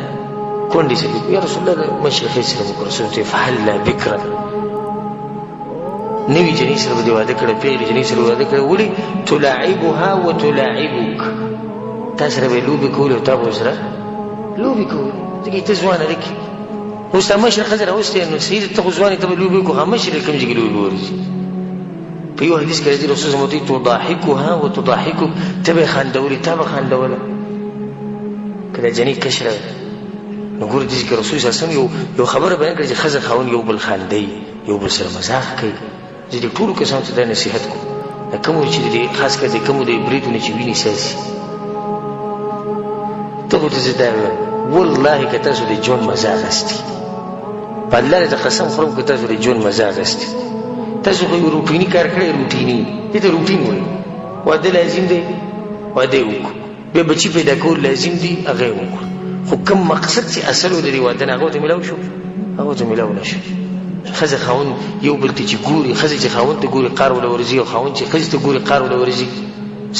کونډې سره دې یا رسول الله د مشر ښځې سره وکړو. رسول ته فهلا بکرا نوی جنۍ سره به دې واده کړی، پیغلې جنۍ سره واده کړی. ولې؟ تلاعبها وتلاعبک، تا سره به یې لوبې کولې او تا به ورسره لوبې کولې، ځکه ته ځوانه لکې. اوس تا مشره ښځه راوستې نو صحیح ته خو ځوانې ته به لوبې وکړو، هغه مشرې کوم ځای کې لوبې به ورځي. په یو حدیث کې راځي رسول الله تضاحکها وتضاحکک، ته به یې خندولې تا به خندوله. که دا جنۍ کشره نو ګوره دې کې رسول صلی الله علیه وسلم یو خبره بیان کړې چې ښځه خاوند یو بل خاندوي، یو بل سره مزاح کوي. زه دې ټولو کسانو ته دا نصیحت کوم، دا کومو چې خاص کر د کومو د بریدونه چې وینې ساسي، ته خو ته زه دا وایم والله که تاسو د ژوند مزه اخیستي، په الله د قسم خورم که تاسو د ژوند مزه اخیستي. تاسو خو یو روټیني کار کړی، روټیني دې ته روټین وایي. واده لازم دی، واده یې وکړو، بیا بچي پیدا کول لازم دي، هغه یې وکړو. خو کوم مقصد چې اصل و د دې واده نه هغه ته میلاو شو، هغه ته میلاو نه شو. ښځه خاوند یو بل ته چې ګوري، ښځه چې خاوند ته ګوري قار وله ورځي، او خاوند چې ښځې ته ګوري قار وله ورځي.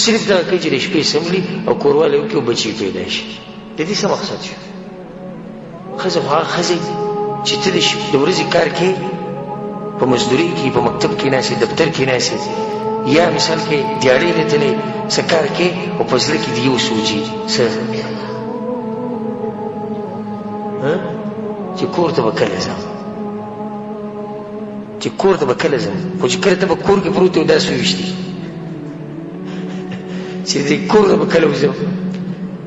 صرف دغه کوي چې د شپې سملي او کوروالی وکړي او بچي پیدا شي. د دې څه مقصد شو؟ ښځه خو هغه ښځې چې ته د ورځې کار کوې، په مزدورۍ کې، په مکتب کې ناستې، دفتر کې ناستې، یا مثال کې دیاړۍ ته تلې څه کار کوې او په زړه کې دې یو سوچي څه چې کور ته به کله ځم، چې کور ته به کله ځم. خو چې کله ته به کور کې پروت یو دا سوچ دي چې دې کور ته به کله وځم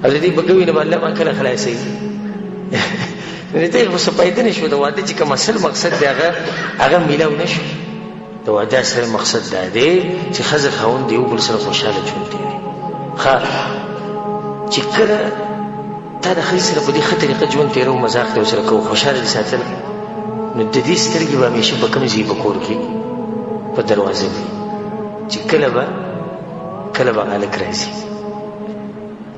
او د دې بګوي نه به الله ما کله خلاصوي. نو ته خو څه پیدا نه شو. د واده چې کوم اصل مقصد دی هغه میلاو نه شو. د واده اصل مقصد دا دی چې ښځه خاوند یو بل سره خوشحاله ژوند تېروي. چې کله تا د ښځې سره په دې ښه طریقه ژوند تېروو، مذاق دې ورسره کوو، خوشحاله دې ساتل، نو د دې سترګې به همیشه په کوم ځای په کور کې په دروازه وي چې کله به هلک راځي.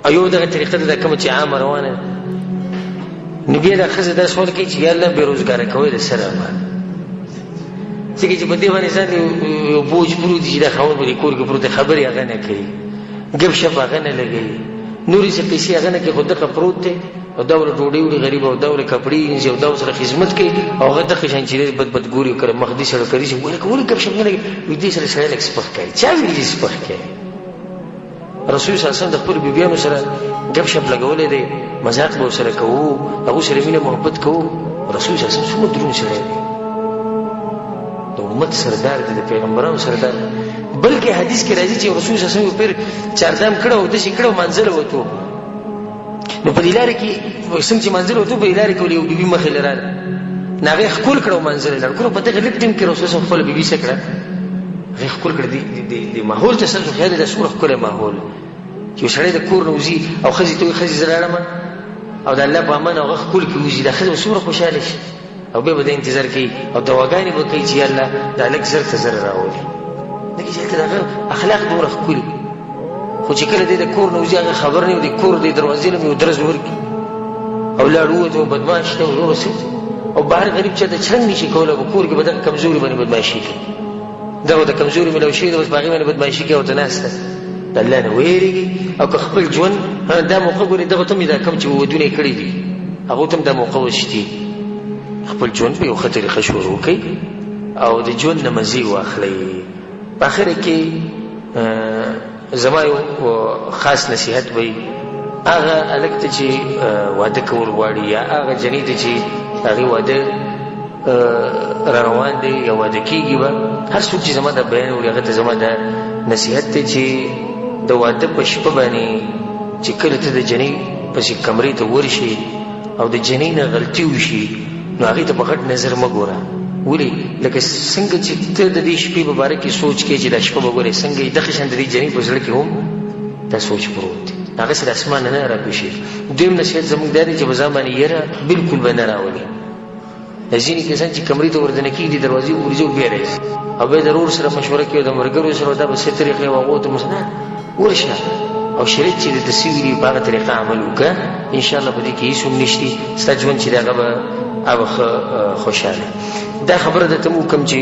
او یو دغه طریقه ده کومه چې عامه روانه، نو بیا دا ښځه دا سوال کوي چې یا الله بېروزګاره کوی د سره به، ځکه چې په دې باندې ځان یو بوج پروت دي چې دا خاوند به دې کور کې پروت دی، خبرې هغه نه کوي، ګپ شپ هغه نه لګوي، نورې څه پیسې هغه نه کوي، خو دغه پروت دی او دا ورله ډوډۍ وړي غریب، او دا ورله کپړې وینځي، او دا ورسره خدمت کوي، او هغه دغه شان چې دی بد ګوري، کله مخ دې سره کوي چې ولې ګپ شپ نه لګوي، وي دې سره سړی لږ سپک کوي. چا ویلي دې سپک کوي؟ رسول صلی الله علیه وسلم د خپلو بیبیانو سره ګپ شپ لګولی دی، مذاق به ورسره کوو، هغو سره مینه محبت کوو. رسول صلی الله علیه وسلم څومره دروند سړی دی، د امت سردار دی، د پیغمبرانو سردار. بلکې حدیث کې راځي چې رسول صلی الله علیه وسلم پیر چاردام کړه او داسې کړه او منزله وتو، نو په دې لارې کې څنګه چې منزله وتو، په دې لارې کې ولې یو بیبي مخې له راله، نو هغې ښکل کړه او منزله لاړ. ګوره په دغه لږ ټیم کې رسول صلی خپله بیبي څه کړه، هغې ښکل کړه. د ماحول ته ستاسو خیال دی دا څومره ښکلی ماحول چې یو سړی د کور نه وځي او ښځې ته وایي ښځې زه لاړمه او د الله په امان هغه ښکل کې وځي، دا ښځه به څومره خوشحاله شي، او بیا به د انتظار کوي او دواګانې به کوي چې یا الله دا هلک زر ته زر راولي، ځکه چې هلته د هغه اخلاق دومره ښکلي. خو چې کله دی د کور نه وځي هغه خبر نه وي، د کور د دروازې نه یو درز ورکړي او لاړ ووت او بدماش دی او نور څه، او بهر غریب چا ته چرنګ نشي کولی، په کور کې به دغه کمزوري باندې بدماشي کوي، دغه د کمزوري میلاو شوي ده، اوس په هغې باندې بدماشي کوي او ته ناسته د الله نه ویرېږي. او که خپل ژوند دا موقع ګورې، دغه ته مې دا کوم چې ودونه یې کړي دي هغو ته هم دا موقع وشتي، خپل ژوند په یو ښه طریقه شروع کوي او د ژوند نه مزې واخلئ. په اخره کې زما یو خاص نصیحت وي، هغه هلک ته چې واده کول غواړي یا هغه جنۍ ته چې هغې واده را روان دی یا واده کېږي به، هر څوک چې زما دا بیان وړي هغه ته زما دا نصیحت دی چې د واده په شپه باندې چې کله ته د جنۍ پسې کمرې ته ورشي او د جنۍ نه غلطي وشي، نو هغې ته په غټ نظر مه ګوره. ولې؟ لکه څنګه چې ته د دې شپې په باره کې سوچ کوې چې دا شپه به ګورې څنګه یې، دغه شان د دې جنۍ په زړه کې هم دا سوچ پروت دی، هغسې د اسمان نه راپېښېږي. دویم نصیحت زموږ دا دی چې په ځان باندې یره بلکل به نه راولي. ځینې کسان چې کمرې ته وردنه کېږي، دروازې ورځي او بیا راځي او بیا د ورور سره مشوره کوي او د ملګرو سره دا به څه طریقې او هغو ته نه ورشه، او شریعت چې درته څه ویلي په هغه طریقه عمل وکړه، انشاءالله په دې کې هېڅ هم نشتي، ستا ژوند چې دی هغه به ښه خوشحاله. دا خبره درته م وکړم چې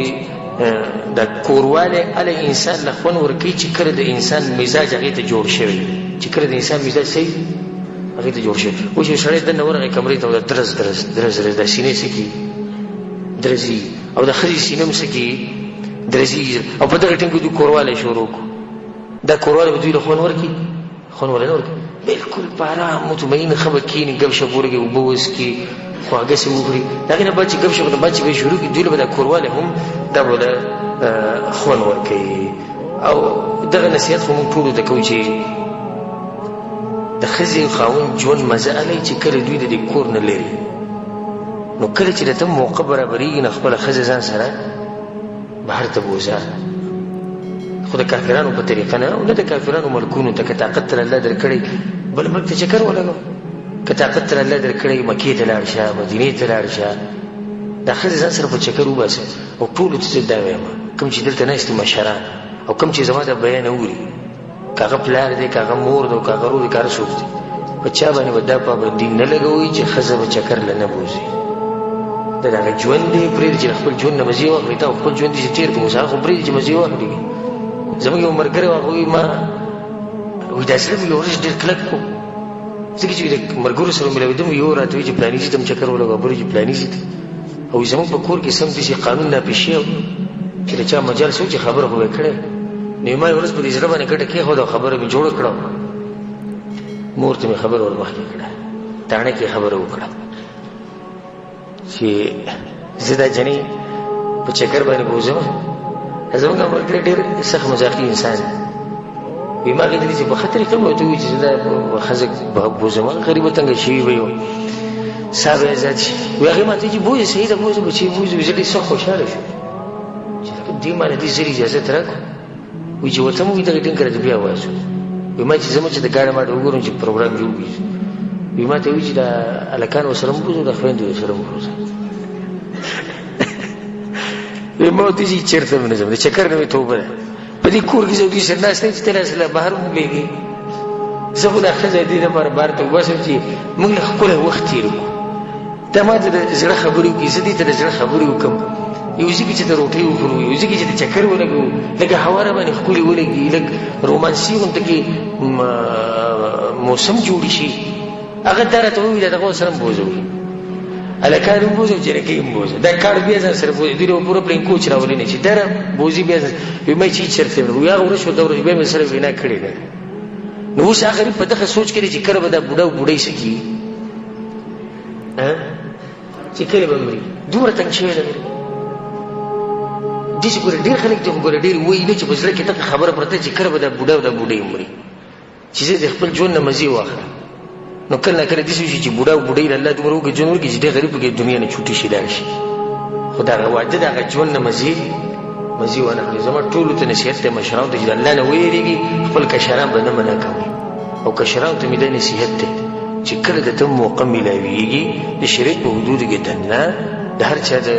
د کوروالی هله انسان له خوند ورکوي چې کله د انسان مزاج هغې ته جوړ شوی، چې کله د انسان مزاج صحیح هغې ته جوړ شوی. اوس یو سړی دننه ورغی کمرې ته او دا درز درز درز درز دا سینې څه کېږي درزي، او د ښځې سینه هم څه کېږي درځي او په دغه ټیم کې دوی کوروالی شروع کړو. دا کوروالی به دوی له خوند ورکړي؟ خوند ورنه ورکړي. بالکل په ارام مطمئن ښه به کښېني، ګپ شپ ورکړي، اوبه وڅښي، خواږه څه وخوري. د هغې نه بعد چې ګپ شپ نه بعد چې به یې شروع کړي، دوی له به دا کوروالی هم دا به له خوند ورکوي. او دغه نصیحت خو موږ ټولو ته کوو چې د ښځې خاوند ژوند مزه الی چې کله دوی د دې کور نه لري. نو کله چې د ته موقع برابرېږي نو خپله ښځه ځان سره بهر ته بوځه، خو د کافرانو په طریقه نه، او نه د کافرانو ملکونو ته. که طاقت تر الله درکړی بل ملک ته چکر ولګوه، که طاقت تر الله درکړی مکې ته لاړ شه، مدینې ته لاړ شه، دا ښځې ځان سره په چکر وباسه. او ټولو ته زه دا وایم، کوم چې دلته ناست دي مشران او کوم چې زما دا بیان اوري، که هغه پلار دی، که هغه مور دی، که هغه ورور دی، که هر څوک دی، په چا باندې به دا پابندي نه لګوئ چې ښځه به چکر له نه بوځي. دا د هغه ژوند دی، پرېږدي چې خپل ژوند نه مزې واخلي. تا خپل ژوند دې چې تېر کړو، اوس هغه خو پرېږدي چې مزې واخلي. زموږ یو ملګری وه، هغه وایي ما وایي دا زړه مې یو ورځ ډېر کلک کړو، ځکه چې د ملګرو سره ملاوېدم، یو راته وایي چې فلاني ځای ته م چکر ولګوه، بل وایي چې فلاني ځای ته. او زموږ په کور کې سم داسې قانون نافظ شوی و چې د چا مجال څه و چې خبره خو به یې کړې. نو ما یو ورځ په دې زړه باندې ګټه کېښوده او خبره مې جوړه کړه. مور ته مې خبره ور مخکې کړه، تاڼه کې خبره وکړه چې زه دا جنۍ په چکر باندې بوځم. زموږ ملګری ډېر سخت مزاقي انسان دی. وایي ما غېدلي چې په ښه طریقه مې ورته ووایي چې زه دا ښځه بوځم. غریبه تنګه شوي به یو سا به یې زیات شي. وایي هغې ما ته چې بوځې صحیح ده بوځه بچې بوځو. زه ډېر سخت خوشحاله شوم چې دې ما نه دې زر اجازت راکړو. وایي چې ورته مو وایي دغه ټینګ راته بیا وایسو. وایي ما چې زما چې د ګاډه ما ته وګورم چې پروګرام جوړ کړي. وایي ما ته وایي چې دا هلکان ورسره م بوځو، د خویندو ورسره م بوځه. وایي ما ورته چې چېرته مې نه ځم، د چکر نه مې توبه ده. په دې کور کې زه دوی سره ناست یم چې ته راسره بهر وبهېږې. زه خو دا ښځه دې لپاره بهر ته وباسم چې موږ له ښکلی وخت تېر کړو. دا ما ته د زړه خبرې وکړي، زه دې ته د زړه خبرې وکړم. یو ځای کې چې د روټۍ وخورو، یو ځای کې چې د چکر ولګو، لږه هوا را باندې ښکلې ولګي، لږ رومانسي غونته کې موسم جوړ شي. هغه دا راته ووایي دا دغه ورسره م بوځو، هلکان هم بوځو، جنکۍ هم بوځو. دا کاڼ بیا ځان سره بوځي، دوی له به پوره پلین کوچ راولي نه چې دا را بوځي بیا ځان. وایي ما چې هېڅ چېرته یم. وایي هغه ورځ شوه دا ورځ بیا مې سره وینا کړې ده. نو اوس هغه غریب په دغه سوچ کې دی چې کله به دا بوډا او بوډۍ څه کېږي، چې کله به مري. دومره تنګ شوی ده دې چې ګوره ډېر خلک دي، خو ګوره ډېر وایي نه چې په زړه کې دغه خبره پرته چې کله به دا بوډا او دا بوډۍ مري چې زه د خپل ژوند نه مزې واخلم. نو کله نه کله داسې وشي چې بوډا او بوډۍ له الله دومره وکړي ژوند ورکړي چې دې غریب پکې دنیا نه چوټي شي لاړ شي. خو د هغه واده د هغه ژوند نه مزې ونه کړي. زما ټولو ته نصیحت دی، مشرانو ته چې د الله نه ویېرېږي، خپل کشران به نه منع کوئ. او کشرانو ته مې دا نصیحت دی چې کله د ته موقع میلاویږي د شریعت په حدودو کې دننه د هر چا د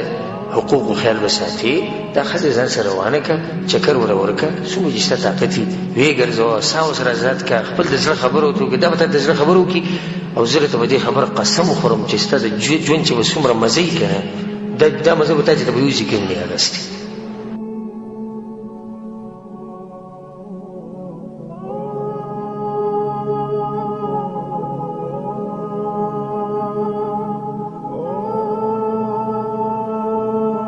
حقوقو خیال وساتي. دا ښځه ځان سره روانه کړه، چکر وله ورکړه، څومره چې ستا طاقت وي ویې ګرځوه، ساه ورسره ازاد کړه، خپل د زړه خبره ورته وکړه. دا به تا د زړه خبره وکړي او زه درته به دې خبره قسم وخورم چې ستا د ژوند چې به څومره مزه یي که نه، دا مزه به تا چې ته به یو ځای کې هم نه اغستې.